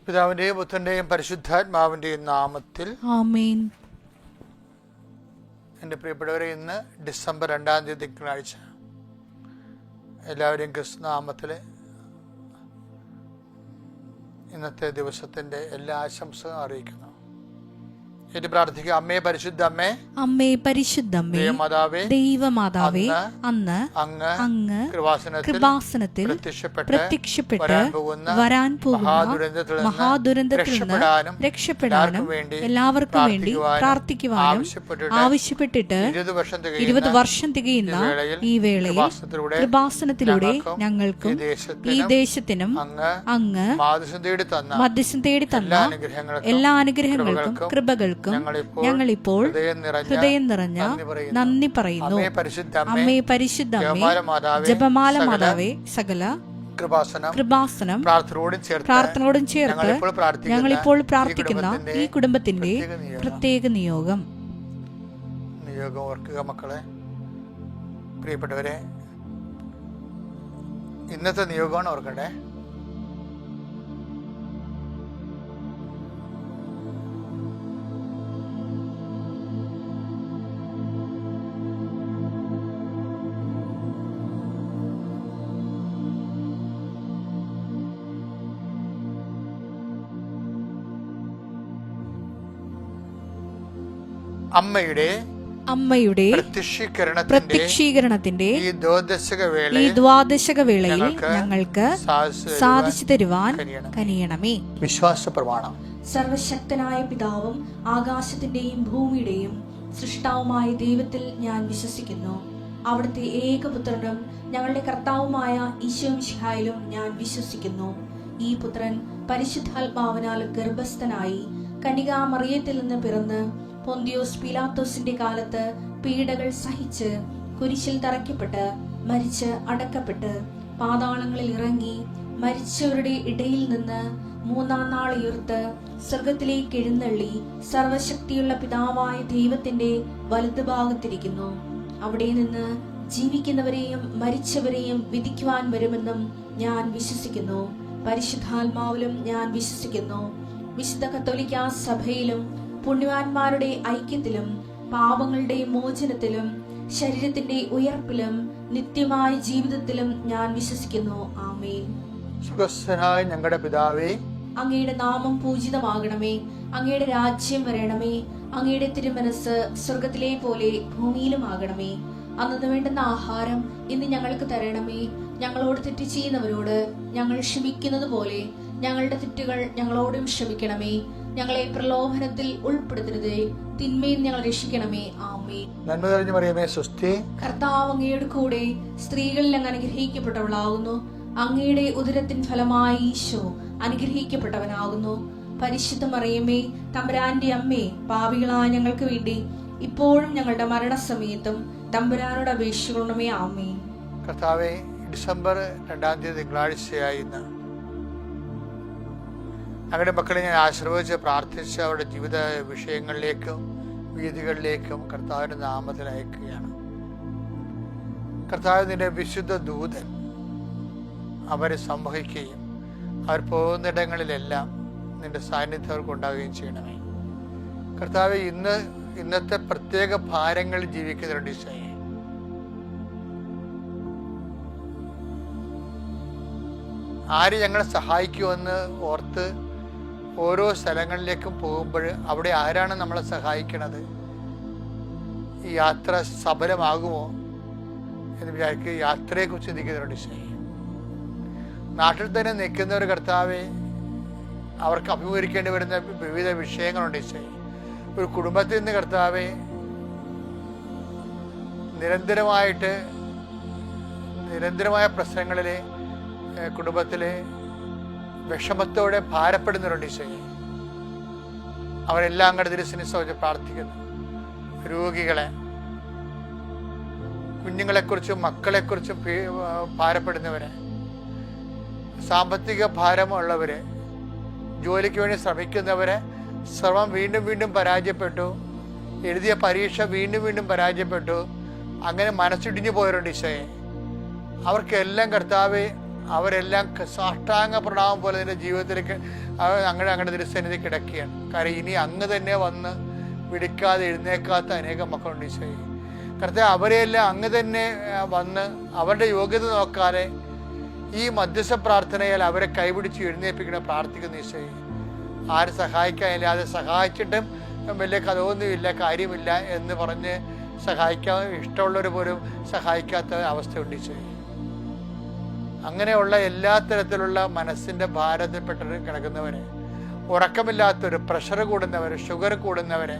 പിതാവിന്റെയും പുത്രന്റെയും പരിശുദ്ധാത്മാവിന്റെയും നാമത്തിൽ ആമേൻ. എൻ്റെ പ്രിയപ്പെട്ടവരെ, ഇന്ന് ഡിസംബർ 2 തിങ്കളാഴ്ച. എല്ലാവരെയും ക്രിസ്തുനാമത്തിൽ ഇന്നത്തെ ദിവസത്തിൻ്റെ എല്ലാ ആശംസകളും അറിയിക്കുന്നു. ഇത് പ്രാർത്ഥിക്കുക. അമ്മേ പരിശുദ്ധ അമ്മേ, അമ്മേ പരിശുദ്ധമ്മേ, ദൈവമാതാവേ, അന്ന് അങ്ങ് കൃപാസനത്തിൽ പ്രത്യക്ഷപ്പെട്ട് വരാൻ പോകുന്ന മഹാദുരന്തത്തിൽ നിന്ന് രക്ഷപ്പെടാനും എല്ലാവർക്കും വേണ്ടി പ്രാർത്ഥിക്കുവാനും ആവശ്യപ്പെട്ടിട്ട് 20 വർഷം തികയുന്ന ഈ വേളയിൽ കൃപാസനത്തിലൂടെ ഞങ്ങൾക്കും ഈ ദേശത്തിനും അങ്ങ് മധ്യസ്ഥം തേടി തന്ന എല്ലാ അനുഗ്രഹങ്ങൾക്കും കൃപകൾക്കും ഞങ്ങളിപ്പോൾ ഹൃദയം നിറഞ്ഞ നന്ദി പറയുന്നു. അമ്മേ പരിശുദ്ധ അമ്മേ, ജപമാല മാതാവേ, സകല കൃപാസനം പ്രാർത്ഥനയോടും ചേർത്ത് ഞങ്ങളിപ്പോൾ പ്രാർത്ഥിക്കുന്ന ഈ കുടുംബത്തിന്റെ പ്രത്യേക നിയോഗം ഓർക്കുക. മക്കളെ, പ്രിയപ്പെട്ടവരെ, ഇന്നത്തെ നിയോഗമാണ് ഓർക്കട്ടെ. അമ്മയുടെ പ്രത്യക്ഷീകരണത്തിന്റെ ഈ ദ്വാദശക വേളയിൽ ഞങ്ങൾക്ക് സാധിച്ചു തരുവാൻ കനിയണമേ. വിശ്വാസ പ്രമാണം. സർവശക്തനായ പിതാവും ആകാശത്തിന്റെയും ഭൂമിയുടെയും സൃഷ്ടാവുമായ ദൈവത്തിൽ ഞാൻ വിശ്വസിക്കുന്നു. അവിടുത്തെ ഏകപുത്രനും ഞങ്ങളുടെ കർത്താവുമായ ഈശോമിശിഹായിലും ഞാൻ വിശ്വസിക്കുന്നു. ഈ പുത്രൻ പരിശുദ്ധാത്മാവിനാൽ ഗർഭസ്ഥനായി കന്യകാമറിയത്തിൽ നിന്ന് പിറന്ന് പൊന്തിയോസ് പീലാത്തോസിന്റെ കാലത്ത് പീഡകൾ സഹിച്ച് കുരിശിൽ തറയ്ക്കപ്പെട്ട് മരിച്ച് അടക്കപ്പെട്ട് പാതാളങ്ങളിൽ ഇറങ്ങി മരിച്ചവരുടെ ഇടയിൽ നിന്ന് 3-ാം നാൾ ഉയർത്ത് സ്വർഗത്തിലേക്ക് എഴുന്നള്ളി സർവശക്തിയുള്ള പിതാവായ ദൈവത്തിന്റെ വലതുഭാഗത്തിരിക്കുന്നു. അവിടെ നിന്ന് ജീവിക്കുന്നവരെയും മരിച്ചവരെയും വിധിക്കുവാൻ വരുമെന്നും ഞാൻ വിശ്വസിക്കുന്നു. പരിശുദ്ധാത്മാവിലും ഞാൻ വിശ്വസിക്കുന്നു. വിശുദ്ധ കത്തോലിക്കാ സഭയിലും പുണ്യവാന്മാരുടെ ഐക്യത്തിലും പാപങ്ങളുടെ മോചനത്തിലും ശരീരത്തിന്റെ ഉയർപ്പിലും നിത്യമായ ജീവിതത്തിലും ഞാൻ വിശ്വസിക്കുന്നു. ആമേൻ. സുഖസ്ഥനായ ഞങ്ങളുടെ പിതാവേ, അങ്ങയുടെ നാമം പൂജിതമാകണമേ. അങ്ങയുടെ രാജ്യം വരണമേ. അങ്ങയുടെ തിരുമനസ് സ്വർഗത്തിലെ പോലെ ഭൂമിയിലും ആകണമേ. അന്നു വേണ്ടുന്ന ആഹാരം ഇന്ന് ഞങ്ങൾക്ക് തരണമേ. ഞങ്ങളോട് തെറ്റ് ചെയ്യുന്നവരോട് ഞങ്ങൾ ക്ഷമിക്കുന്നത് പോലെ ഞങ്ങളുടെ തെറ്റുകൾ ഞങ്ങളോടും ക്ഷമിക്കണമേ. ഞങ്ങളെ പ്രലോഭനത്തിൽ ഉൾപ്പെടുത്തരുതേ, തിന്മയിൽ ഞങ്ങൾ രക്ഷിക്കണമേ. ആമേൻ. നന്മ നിറഞ്ഞ മറിയമേ, സ്വസ്തി. കർത്താവ് അങ്ങയുടെ കൂടെ സ്ത്രീകളിൽ അങ്ങ് അനുഗ്രഹിക്കപ്പെട്ടവളാകുന്നു. അങ്ങയുടെ ഉദരത്തിൻ ഫലമായി ഈശോ അനുഗ്രഹിക്കപ്പെട്ടവനാകുന്നു. പരിശുദ്ധ മറിയമേ, തമ്പുരാന്റെ അമ്മേ, പാപികളായ ഞങ്ങൾക്ക് വേണ്ടി ഇപ്പോഴും ഞങ്ങളുടെ മരണസമയത്തും തമ്പുരാനോട് അപേക്ഷിക്കണമേ. ആമേൻ. കർത്താവേ, ഡിസംബർ 2 തിങ്കളാഴ്ചയായി ഞങ്ങളുടെ മക്കളെ ഞാൻ ആശീർവദിച്ച് പ്രാർത്ഥിച്ച് അവരുടെ ജീവിത വിഷയങ്ങളിലേക്കും വീതികളിലേക്കും കർത്താവിൻ്റെ നാമത്തിൽ അയക്കുകയാണ്. കർത്താവ്, നിന്റെ വിശുദ്ധ ദൂതൻ അവരെ സംവഹിക്കുകയും അവർ പോകുന്നിടങ്ങളിലെല്ലാം നിന്റെ സാന്നിധ്യം അവർക്ക് ഉണ്ടാവുകയും ചെയ്യണമേ. കർത്താവ്, ഇന്നത്തെ പ്രത്യേക ഭാരങ്ങളിൽ ജീവിക്കുന്നവരുടെ ഈശോയെ, ആര് ഞങ്ങളെ സഹായിക്കുമെന്ന് ഓർത്ത് ഓരോ സ്ഥലങ്ങളിലേക്കും പോകുമ്പോൾ അവിടെ ആരാണ് നമ്മളെ സഹായിക്കണത്, ഈ യാത്ര സഫലമാകുമോ എന്ന് വിചാരിക്കുക. യാത്രയെക്കുറിച്ച് ചിന്തിക്കുന്നവരുടെ ഈശോയെ, നാട്ടിൽ തന്നെ നിൽക്കുന്നവർ കർത്താവെ, അവർക്ക് അഭിമുഖീകരിക്കേണ്ടി വരുന്ന വിവിധ വിഷയങ്ങളുണ്ട് ഈശോയെ. ഒരു കുടുംബത്തിൽ നിന്ന് കർത്താവെ നിരന്തരമായ പ്രശ്നങ്ങളിലെ കുടുംബത്തിലെ വിഷമത്തോടെ ഭാരപ്പെടുന്നവരുണ്ട് ഈശോയെ. അവരെല്ലാം അങ്ങയുടെ തിരുസന്നിധിയിൽ പ്രാർത്ഥിക്കുന്നു. രോഗികളെ, കുഞ്ഞുങ്ങളെക്കുറിച്ചും മക്കളെക്കുറിച്ചും ഭാരപ്പെടുന്നവരെ, സാമ്പത്തിക ഭാരമുള്ളവരെ, ജോലിക്ക് വേണ്ടി ശ്രമിക്കുന്നവരെ, സർവം വീണ്ടും പരാജയപ്പെട്ടു, എഴുതിയ പരീക്ഷ വീണ്ടും പരാജയപ്പെട്ടു, അങ്ങനെ മനസ്സിടിഞ്ഞു പോയവരുണ്ട് ഈശോയെ. അവർക്കെല്ലാം കർത്താവെ അവരെല്ലാം സാഷ്ടാംഗ പ്രണാമം പോലെ നിന്റെ ജീവിതത്തിലേക്ക് അങ്ങയുടെ തിരുസന്നിധി കിടക്കുകയാണ്. കാരണം ഇനി അങ്ങ് തന്നെ വന്ന് വിളിക്കാതെ എഴുന്നേക്കാത്ത അനേകം മക്കളുണ്ട് ഈശോയെ. കർത്താവേ, അവരെയെല്ലാം അങ്ങ് തന്നെ വന്ന് അവരുടെ യോഗ്യത നോക്കാതെ ഈ മധ്യസ്ഥ പ്രാർത്ഥനയാൽ അവരെ കൈപിടിച്ച് എഴുന്നേൽപ്പിക്കണം പ്രാർത്ഥിക്കുന്ന ഈശോയെ. ആരും സഹായിക്കാനില്ലാതെ സഹായിച്ചിട്ടും വലിയ കഥയൊന്നുമില്ല, കാര്യമില്ല എന്ന് പറഞ്ഞ് സഹായിക്കാൻ ഇഷ്ടമുള്ളവർ പോലും സഹായിക്കാത്ത അവസ്ഥയുണ്ട് ഈശോയെ. അങ്ങനെയുള്ള എല്ലാ തരത്തിലുള്ള മനസ്സിൻ്റെ ഭാരത്തിൽപ്പെട്ട് കിടക്കുന്നവരെ, ഉറക്കമില്ലാത്തവർ, പ്രഷർ കൂടുന്നവർ, ഷുഗർ കൂടുന്നവരെ,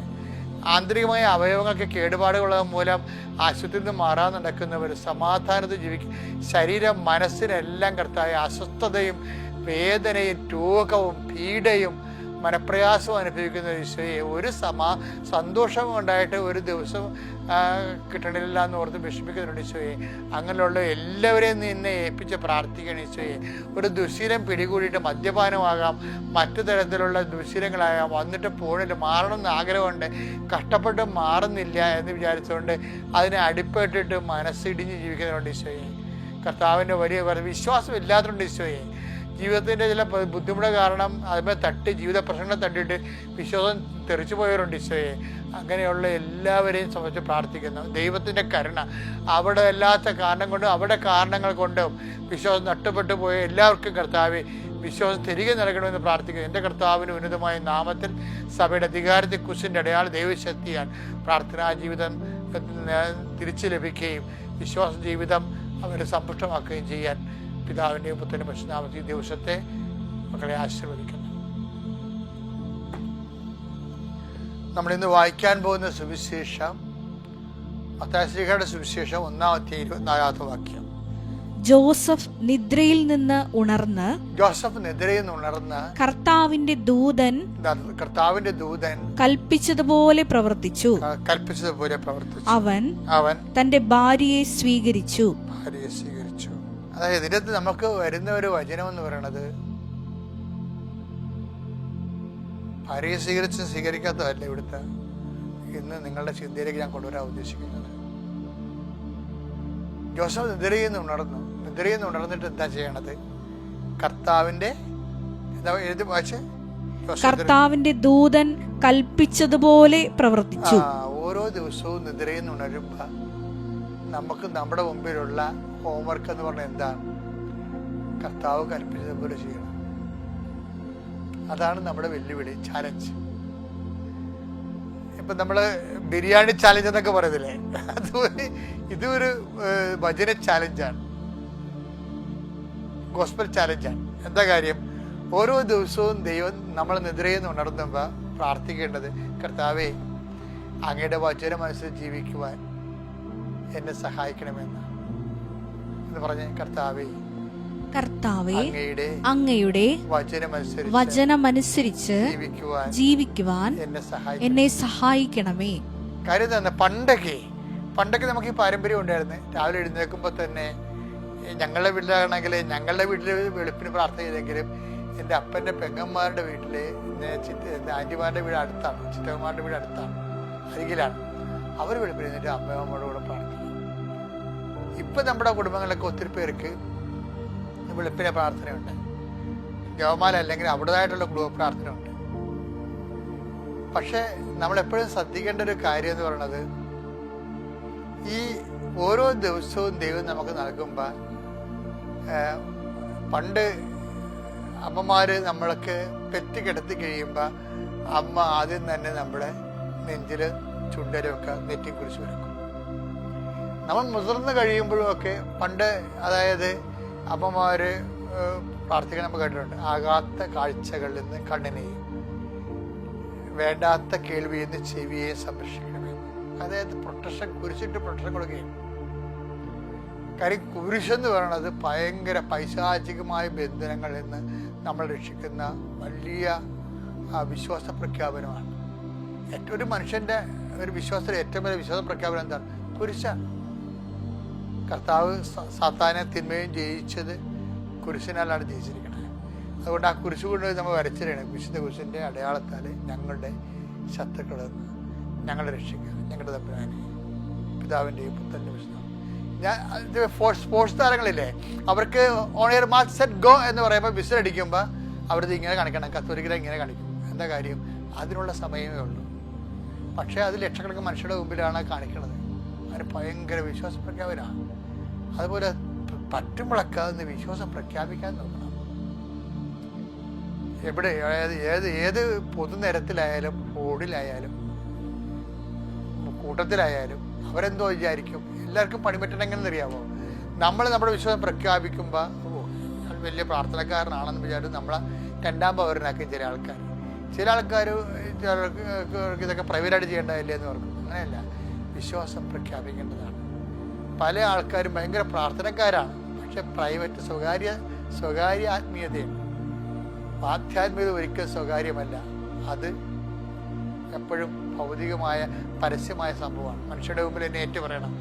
ആന്തരികമായ അവയവങ്ങൾക്ക് കേടുപാടുകളുള്ളത് മൂലം ആശുപത്രിയിൽ നിന്ന് മാറാൻ നടക്കുന്നവർ, സമാധാനത്തിൽ ജീവിക്കും, ശരീരം മനസ്സിനെല്ലാം കർത്താവേ അസ്വസ്ഥതയും വേദനയും രോഗവും പീഡയും മനപ്രയാസവും അനുഭവിക്കുന്ന ഈശോയെ, ഒരു സന്തോഷം ഉണ്ടായിട്ട് ഒരു ദിവസം കിട്ടണില്ല എന്ന് ഓർത്ത് വിഷമിക്കുന്നുണ്ട് ഈശോയെ. അങ്ങനെയുള്ള എല്ലാവരെയും നിന്നെ ഏൽപ്പിച്ച് പ്രാർത്ഥിക്കണം ഈശോയെ. ഒരു ദുശീലം പിടികൂടിയിട്ട് മദ്യപാനമാകാം, മറ്റു തരത്തിലുള്ള ദുശീലങ്ങളാകാം, വന്നിട്ട് പോണില്ല, മാറണമെന്ന് ആഗ്രഹമുണ്ട്, കഷ്ടപ്പെട്ട് മാറുന്നില്ല എന്ന് വിചാരിച്ചുകൊണ്ട് അതിനെ അടിപ്പെട്ടിട്ട് മനസ്സിടിഞ്ഞ് ജീവിക്കുന്നവരുണ്ട് ഈശോയെ. കർത്താവിൻ്റെ വലിയ വിശ്വാസം ഇല്ലാത്തതുകൊണ്ട് ഈശോയെ, ജീവിതത്തിൻ്റെ ചില ബുദ്ധിമുട്ട് കാരണം അതുപോലെ ജീവിത പ്രശ്നങ്ങൾ തട്ടിയിട്ട് വിശ്വാസം തെറിച്ചു പോയവരുണ്ട് ഈശോയെ. അങ്ങനെയുള്ള എല്ലാവരെയും സംബന്ധിച്ച് പ്രാർത്ഥിക്കുന്നു. ദൈവത്തിൻ്റെ കരുണ അവിടെ അല്ലാത്ത കാരണം കൊണ്ടും അവിടെ കാരണങ്ങൾ കൊണ്ടും വിശ്വാസം നഷ്ടപ്പെട്ടു പോയ എല്ലാവർക്കും കർത്താവെ വിശ്വാസം തിരികെ നൽകണമെന്ന് പ്രാർത്ഥിക്കുന്നു. എൻ്റെ കർത്താവിന് ഉന്നതമായ നാമത്തിൽ സഭയുടെ അധികാരത്തെ കുറിച്ചിൻ്റെ അടയാള ദൈവശക്തിയാൽ പ്രാർത്ഥനാ ജീവിതം തിരിച്ചു ലഭിക്കുകയും വിശ്വാസ ജീവിതം അവരെ സമ്പുഷ്ടമാക്കുകയും ചെയ്യാൻ പിതാവിൻ്റെയും പുത്രൻ്റെയും പരിശുദ്ധാത്മാവിന്റെ ഈ ദിവസത്തെ മക്കളെ ആശീർവദിക്കുന്നു. നമ്മളിന്ന് വായിക്കാൻ പോകുന്ന സുവിശേഷം മത്തായിയുടെ സുവിശേഷം 1-24 വാക്യം. ജോസഫ് നിദ്രയിൽ നിന്ന് ഉണർന്ന് കർത്താവിന്റെ ദൂതൻ കൽപ്പിച്ചതുപോലെ പ്രവർത്തിച്ചു. അവൻ തന്റെ ഭാര്യയെ സ്വീകരിച്ചു. അതായത് ഇതിനകത്ത് നമുക്ക് വരുന്ന ഒരു വചനം എന്ന് പറയണത് ഭാര്യയെ സ്വീകരിക്കാത്തതല്ല ഇവിടുത്തെ ഇന്ന് നിങ്ങളുടെ ചിന്തയിലേക്ക് ഞാൻ കൊണ്ടുവരാൻ ഉദ്ദേശിക്കുന്നത്. ജോസഫ് നിദ്രയിൽ നിന്ന് ഉണർന്നിട്ട് എന്താ ചെയ്യണത്? കർത്താവിന്റെ ദൂതൻ കൽപ്പിച്ചതുപോലെ പ്രവർത്തിച്ചു. ഓരോ ദിവസവും നിദ്രയിൽ നിന്ന് ഉണരുമ്പോ നമുക്ക് നമ്മുടെ മുമ്പിലുള്ള ഹോംവർക്ക് എന്ന് പറഞ്ഞാൽ എന്താണ്? കർത്താവ് കൽപ്പിച്ചതുപോലെ ചെയ്യണം. അതാണ് നമ്മുടെ വെല്ലുവിളി, ചാലഞ്ച്. ഇപ്പം നമ്മൾ ബിരിയാണി ചാലഞ്ച് എന്നൊക്കെ പറയുന്നില്ലേ, അതുപോലെ ഇതൊരു വചന ചാലഞ്ചാണ്, ഗോസ്പൽ ചാലഞ്ചാണ്. എന്താ കാര്യം? ഓരോ ദിവസവും ദൈവം നമ്മൾ നിദ്രയിൽ നിന്ന് ഉണർന്നുമ്പോൾ പ്രാർത്ഥിക്കേണ്ടത്, കർത്താവേ അങ്ങയുടെ വചനം അനുസരിച്ച് ജീവിക്കുവാൻ എന്നെ സഹായിക്കണമെന്ന് പറഞ്ഞ കർത്താവേ അങ്ങയുടെ വചനമനുസരിച്ച് ജീവിക്കുവാൻ എന്നെ സഹായിക്കണമേ. കാര്യം തന്നെ പണ്ടൊക്കെ നമുക്ക് ഈ പാരമ്പര്യം ഉണ്ടായിരുന്നു. രാവിലെ എഴുന്നേൽക്കുമ്പോൾ തന്നെ ഞങ്ങളുടെ വീട്ടിലാണെങ്കിൽ ഞങ്ങളുടെ വീട്ടിൽ വെളുപ്പിന് പ്രാർത്ഥന ചെയ്തെങ്കിലും എൻ്റെ അപ്പൻ്റെ പെങ്ങന്മാരുടെ വീട്ടില് ആൻറ്റിമാരുടെ വീട് അടുത്താണ്, ചിറ്റന്മാരുടെ വീട് അടുത്താണ്, അരികിലാണ്. അവർ വെളുപ്പിന് എന്നിട്ട് അമ്മയുടെ കൂടെ പ്രാർത്ഥിക്കും. ഇപ്പം നമ്മുടെ കുടുംബങ്ങളിലൊക്കെ ഒത്തിരി പേർക്ക് വെളുപ്പിനെ പ്രാർത്ഥനയുണ്ട്, ജപമാല അല്ലെങ്കിൽ അവിടേതായിട്ടുള്ള കുടുംബ പ്രാർത്ഥന ഉണ്ട്. പക്ഷെ നമ്മളെപ്പോഴും ശ്രദ്ധിക്കേണ്ട ഒരു കാര്യം എന്ന് പറയുന്നത്, ഈ ഓരോ ദിവസവും ദൈവം നമുക്ക് നൽകുമ്പോൾ, പണ്ട് അമ്മമാര് നമ്മൾക്ക് പെറ്റിക്കിടത്തി കഴിയുമ്പോൾ അമ്മ ആദ്യം തന്നെ നമ്മുടെ നെഞ്ചില് ചുണ്ടലൊക്കെ നെറ്റി കുറിച്ച് വെക്കും. നമ്മൾ മുതിർന്ന് കഴിയുമ്പോഴും ഒക്കെ പണ്ട്, അതായത് അമ്മമാര് പ്രാർത്ഥിക്കാൻ നമ്മൾ കേട്ടിട്ടുണ്ട്, ആകാത്ത കാഴ്ചകളിൽ നിന്ന് കണ്ണിനെയും വേണ്ടാത്ത കേൾവിയിൽ നിന്ന് ചെവിയെയും സംരക്ഷിക്കണമെന്ന്. അതായത് പ്രൊട്ടക്ഷൻ, കുരിശിട്ട് പ്രൊട്ടക്ഷൻ കൊടുക്കുകയും. കാര്യം കുരിശെന്ന് പറയുന്നത് ഭയങ്കര പൈശാചികമായ ബന്ധനങ്ങളിൽ നിന്ന് നമ്മൾ രക്ഷിക്കുന്ന വലിയ വിശ്വാസ പ്രഖ്യാപനമാണ്. ഒരു മനുഷ്യൻ്റെ ഒരു വിശ്വാസത്തിൽ ഏറ്റവും വലിയ വിശ്വാസ പ്രഖ്യാപനം എന്താണ്? കുരിശാണ്. കർത്താവ് സാത്താനെ തിന്മയും ജയിച്ചത് കുരിശിനാലാണ് ജയിച്ചിരിക്കുന്നത്. അതുകൊണ്ട് ആ കുരിശ് കൊണ്ട് നമ്മൾ വരച്ചിട്ടാണ് വിശുദ്ധ കുരിശിൻ്റെ അടയാളത്താൽ ഞങ്ങളുടെ ശത്രുക്കളിൽ നിന്ന് ഞങ്ങളെ രക്ഷിക്കുക. ഞങ്ങളുടെ തമ്പുരാനെ, പിതാവിൻ്റെയും പുത്രൻ്റെയും വിശുദ്ധ സ്പോർട്സ് താരങ്ങളില്ലേ, അവർക്ക് on air match set go എന്ന് പറയുമ്പോൾ വിസിൽ അടിക്കുമ്പോൾ അവരത് ഇങ്ങനെ കാണിക്കണം, കത്തോലിക്കരെ ഇങ്ങനെ കാണിക്കും. എന്താ കാര്യം? അതിനുള്ള സമയമേ ഉള്ളൂ. പക്ഷേ അത് ലക്ഷക്കണക്കിന് മനുഷ്യരുടെ മുമ്പിലാണ് കാണിക്കുന്നത്. അവർ ഭയങ്കര വിശ്വാസ പ്രഖ്യാപനമാണ്. അതുപോലെ പറ്റുമ്പോഴൊക്കെ അതിന് വിശ്വാസം പ്രഖ്യാപിക്കാൻ നോക്കണം. എവിടെ ഏത് പൊതുനിരത്തിലായാലും റോഡിലായാലും കൂട്ടത്തിലായാലും അവരെന്തോ വിചാരിക്കും. എല്ലാവർക്കും പണിപറ്റണമെന്ന് അറിയാമോ? നമ്മൾ നമ്മുടെ വിശ്വാസം പ്രഖ്യാപിക്കുമ്പോൾ വലിയ പ്രാർത്ഥനക്കാരനാണെന്ന് വിചാരിച്ച് നമ്മളെ രണ്ടാം പൗരനാക്കും ചില ആൾക്കാർ ഇതൊക്കെ പ്രൈവറ്റായിട്ട് ചെയ്യേണ്ടതല്ലേ എന്ന് പറയും. അങ്ങനെയല്ല, വിശ്വാസം പ്രഖ്യാപിക്കേണ്ടതാണ്. പല ആൾക്കാരും ഭയങ്കര പ്രാർത്ഥനക്കാരാണ്, പക്ഷെ പ്രൈവറ്റ് സ്വകാര്യ ആത്മീയതയാണ്. ആധ്യാത്മികത ഒരിക്കലും സ്വകാര്യമല്ല. അത് എപ്പോഴും ഭൗതികമായ പരസ്യമായ സംഭവമാണ്. മനുഷ്യരുടെ മുമ്പിൽ എന്നെ ഏറ്റുപറയണം,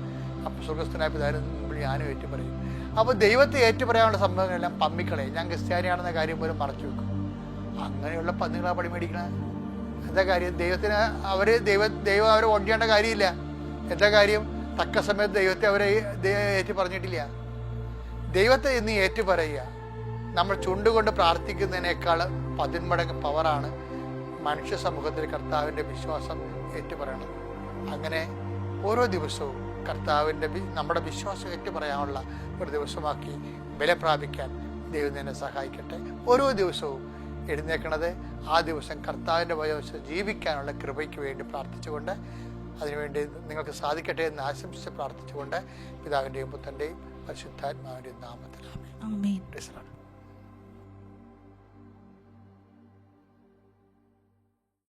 അപ്പോൾ സ്വർഗസ്ഥനായ പിതാവിന്റെ മുമ്പിൽ ഞാനും ഏറ്റുപറയും. അപ്പോൾ ദൈവത്തെ ഏറ്റുപറയാനുള്ള സംഭവങ്ങളെല്ലാം പമ്മിക്കളയും. ഞാൻ ക്രിസ്ത്യാനിയാണെന്ന കാര്യം പോലും മറച്ചു വെക്കും. അങ്ങനെയുള്ള പന്നികളാ പണി മേടിക്കണ. എന്താ കാര്യം? ദൈവം അവരെ ഒടിയേണ്ട കാര്യമില്ല. എന്താ കാര്യം? തക്ക സമയത്ത് ദൈവത്തെ അവരെ ഏറ്റു പറഞ്ഞിട്ടില്ല. ദൈവത്തെ ഇന്ന് ഏറ്റുപറയുക. നമ്മൾ ചുണ്ടുകൊണ്ട് പ്രാർത്ഥിക്കുന്നതിനേക്കാൾ 10 മടങ്ങ് പവറാണ് മനുഷ്യ സമൂഹത്തിൽ കർത്താവിൻ്റെ വിശ്വാസം ഏറ്റുപറയണത്. അങ്ങനെ ഓരോ ദിവസവും നമ്മുടെ വിശ്വാസം ഏറ്റുപറയാനുള്ള ഒരു ദിവസമാക്കി ബലപ്രാപിക്കാൻ ദൈവം തന്നെ സഹായിക്കട്ടെ. ഓരോ ദിവസവും എഴുന്നേൽക്കണത് ആ ദിവസം കർത്താവിൻ്റെ വചനം ജീവിക്കാനുള്ള കൃപയ്ക്ക് വേണ്ടി പ്രാർത്ഥിച്ചുകൊണ്ട്, അതിനുവേണ്ടി നിങ്ങൾക്ക് സാധിക്കട്ടെ എന്ന് ആശംസിച്ച് പ്രാർത്ഥിച്ചുകൊണ്ട്, പിതാവിൻ്റെയും പുത്രൻ്റെയും പരിശുദ്ധാത്മാവിൻ്റെയും നാമത്തിൽ ആമേൻ.